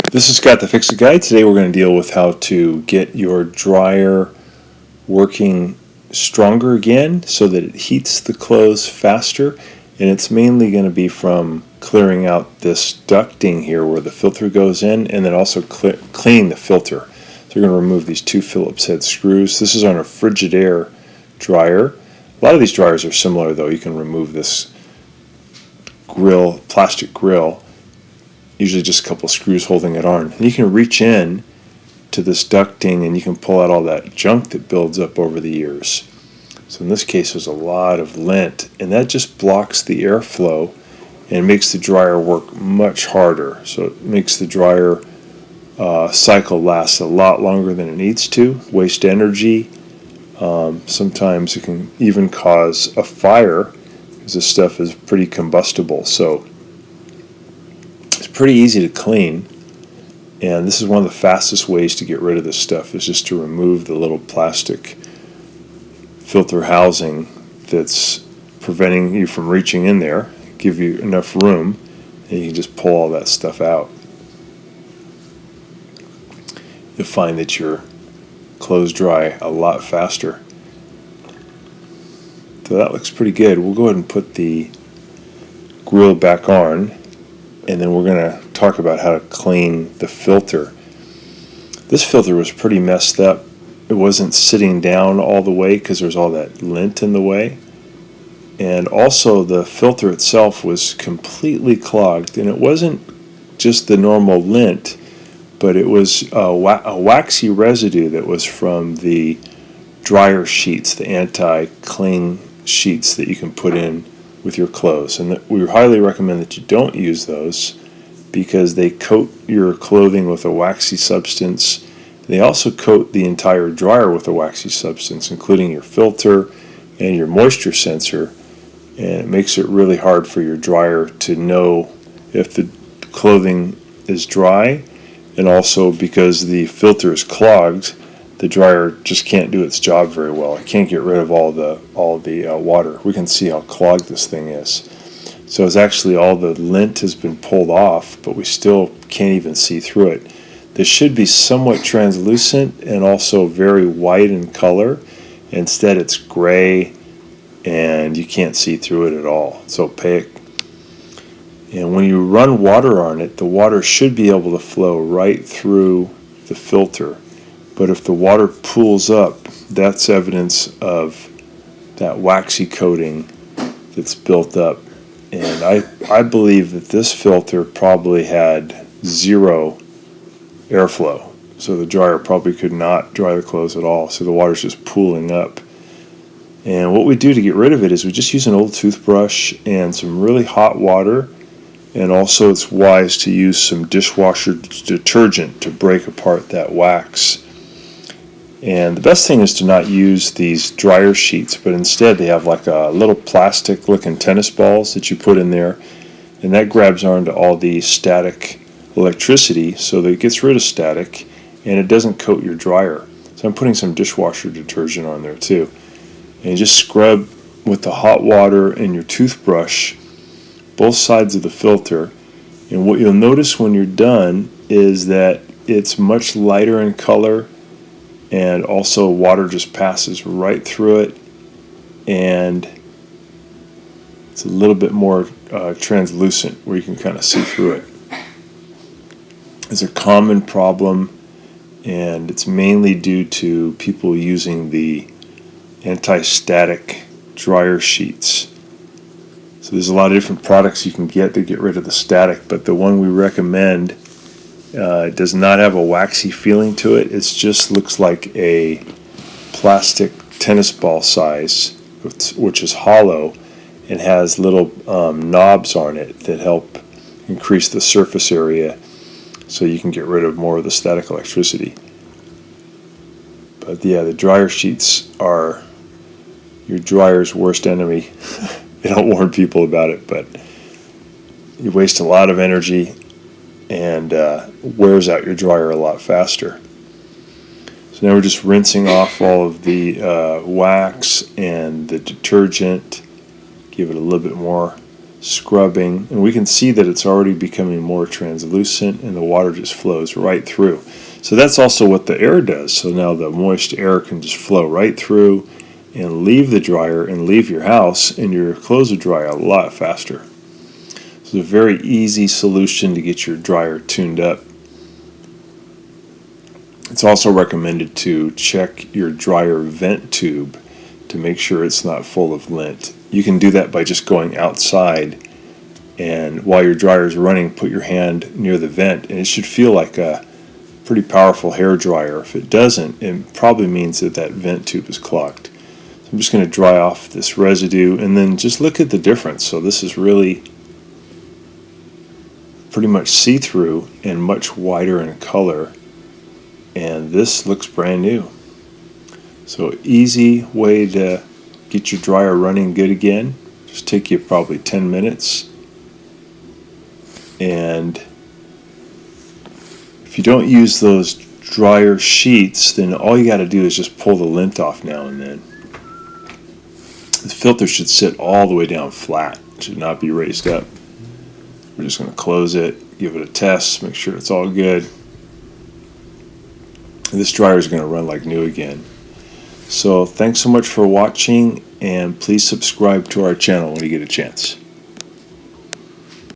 This is Scott the Fix-It Guy. Today we're going to deal with how to get your dryer working stronger again so that it heats the clothes faster, and it's mainly going to be from clearing out this ducting here where the filter goes in, and then also cleaning the filter. So we're going to remove these two Phillips head screws. This is on a Frigidaire dryer. A lot of these dryers are similar though. You can remove this plastic grill, usually just a couple screws holding it on. And you can reach in to this ducting and you can pull out all that junk that builds up over the years. So in this case there's a lot of lint, and that just blocks the airflow and makes the dryer work much harder. So it makes the dryer cycle last a lot longer than it needs to, waste energy. Sometimes it can even cause a fire because this stuff is pretty combustible. So it's pretty easy to clean, and this is one of the fastest ways to get rid of this stuff, is just to remove the little plastic filter housing that's preventing you from reaching in there, give you enough room, and you can just pull all that stuff out. You'll find that your clothes dry a lot faster. So that looks pretty good. We'll go ahead and put the grill back on, and then we're going to talk about how to clean the filter. This filter was pretty messed up. It wasn't sitting down all the way because there's all that lint in the way. And also the filter itself was completely clogged, and it wasn't just the normal lint, but it was a waxy residue that was from the dryer sheets, the anti-cling sheets that you can put in with your clothes. And we highly recommend that you don't use those because they coat your clothing with a waxy substance. They also coat the entire dryer with a waxy substance, including your filter and your moisture sensor, and it makes it really hard for your dryer to know if the clothing is dry. And also because the filter is clogged, the dryer just can't do its job very well. It can't get rid of all the water. We can see how clogged this thing is. So it's actually all the lint has been pulled off, but we still can't even see through it. This should be somewhat translucent and also very white in color. Instead it's gray and you can't see through it at all. It's opaque. And when you run water on it, the water should be able to flow right through the filter. But if the water pools up, that's evidence of that waxy coating that's built up. And I believe that this filter probably had zero airflow. So the dryer probably could not dry the clothes at all. So the water's just pooling up. And what we do to get rid of it is we just use an old toothbrush and some really hot water. And also it's wise to use some dishwasher detergent to break apart that wax. And the best thing is to not use these dryer sheets, but instead they have like a little plastic looking tennis balls that you put in there, and that grabs onto all the static electricity so that it gets rid of static and it doesn't coat your dryer. So I'm putting some dishwasher detergent on there too. And you just scrub with the hot water and your toothbrush both sides of the filter, and what you'll notice when you're done is that it's much lighter in color, and also water just passes right through it, and it's a little bit more translucent where you can kind of see through it. It's a common problem, and it's mainly due to people using the anti-static dryer sheets. So there's a lot of different products you can get to get rid of the static, but the one we recommend does not have a waxy feeling to it. It just looks like a plastic tennis ball size, which is hollow and has little knobs on it that help increase the surface area so you can get rid of more of the static electricity. But yeah, the dryer sheets are your dryer's worst enemy. They don't warn people about it, but you waste a lot of energy and wears out your dryer a lot faster. So now we're just rinsing off all of the wax and the detergent. Give it a little bit more scrubbing, and we can see that it's already becoming more translucent and the water just flows right through. So that's also what the air does. So now the moist air can just flow right through and leave the dryer and leave your house, and your clothes will dry a lot faster. It's a very easy solution to get your dryer tuned up. It's also recommended to check your dryer vent tube to make sure it's not full of lint. You can do that by just going outside, and while your dryer is running, put your hand near the vent, and it should feel like a pretty powerful hair dryer. If it doesn't, it probably means that that vent tube is clogged. So I'm just going to dry off this residue, and then just look at the difference. So this is really pretty much see-through and much whiter in color, and this looks brand new. So easy way to get your dryer running good again. Just take you probably 10 minutes. And if you don't use those dryer sheets, then all you got to do is just pull the lint off now and then. The filter should sit all the way down flat. It should not be raised up. We're just going to close it, give it a test, make sure it's all good. And this dryer is going to run like new again. So thanks so much for watching, and please subscribe to our channel when you get a chance.